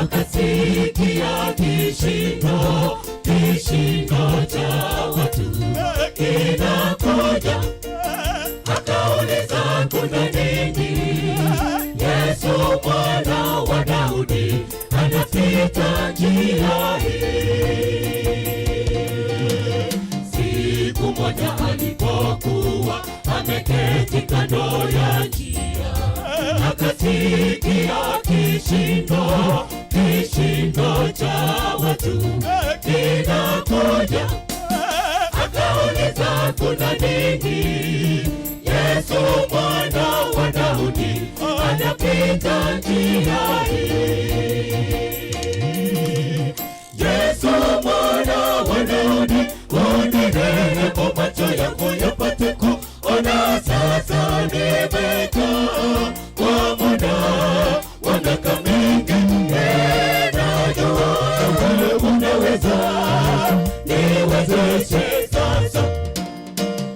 akasikia kishindo cha watu kinakuja, akauliza kuna nini? Yesu mwana wa Daudi anapita njia hii. Siku moja alipokuwa ameketi kando ya njia, akasikia kishindo cha watu kinakuja, akauliza kuna nini? Yesu mwana wa Daudi anapita njia hii. Yesu mwana wa Daudi, unirehemu, macho yangu yapate kuona. Sasa nimekaa kwa muda wa miaka mingi, najua wewe unaweza niwezeshe sasa.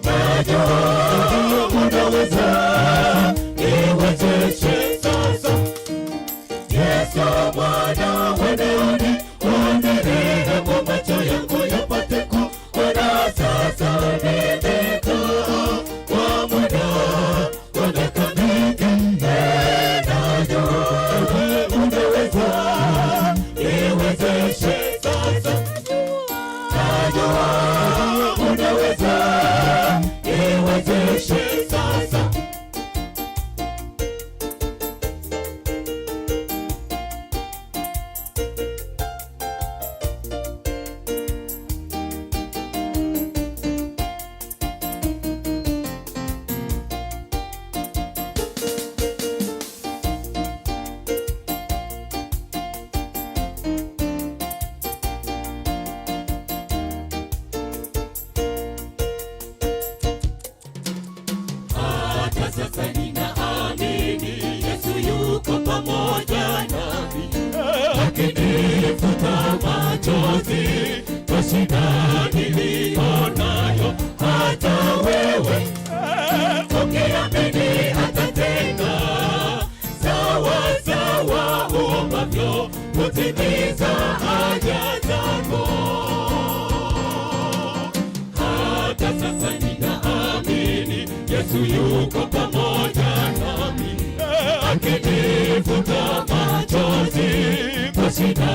Najua unaweza niwezeshe sasa. Yesu mwana wa Daudi, unirehemu, macho yangu yapate kuona. Sasa nimekaa kwa muda wa miaka mingi, najua wewe unaweza niwezeshe sasa. Najua unaweza niwezeshe sasa. Sasa ninaamini Yesu yuko pamoja nami, akinifuta machozi kwa shida niliyonayo. Hata wewe ukiamini atatenda sawa sawa uombavyo, kutimiza haja zako. Hata sasa ninaamini Yesu yuko pamoja nami, akinifuta machozi kwa shida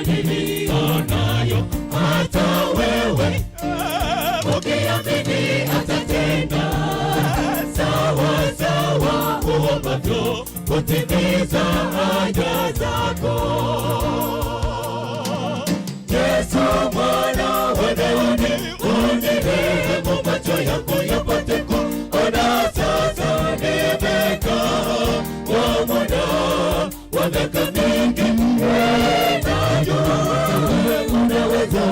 niliyonayo. Hata wewe ukiamini atatenda sawa sawa uombavyo, kutimiza haja zako. Yesu mwana wa Daudi, unirehemu, macho yangu yapate kuona. Sasa nimekaa kwa muda wa miaka mingi, najua wewe unaweza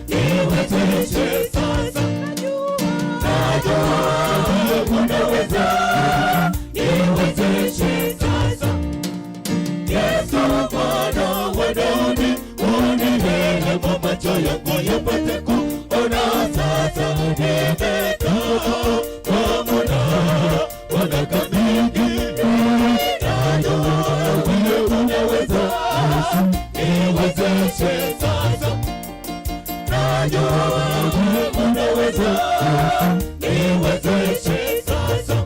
niwezeshe sasa. Najua wewe unaweza niwezeshe sasa. Yesu mwana wa Daudi, unirehemu, macho yangu yapate kuona. Sasa nimekaa kwa muda wa miaka mingi, najua wewe unaweza niwezeshe sasa. Najua wewe unaweza niwezeshe sasa.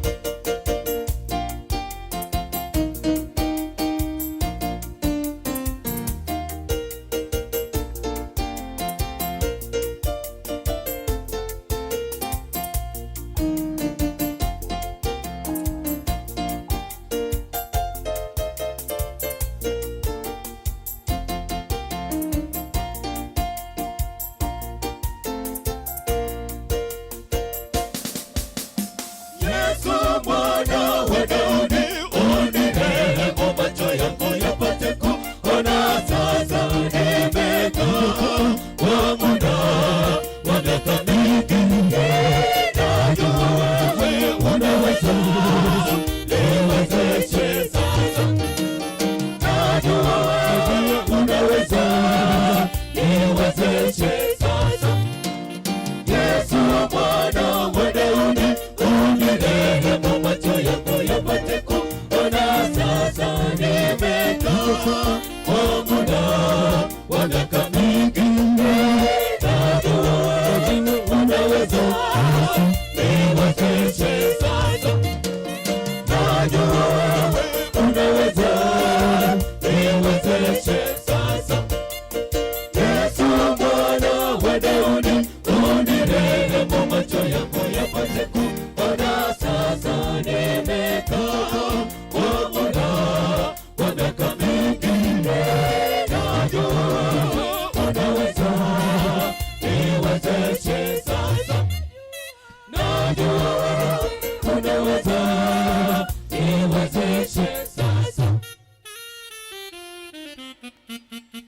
najua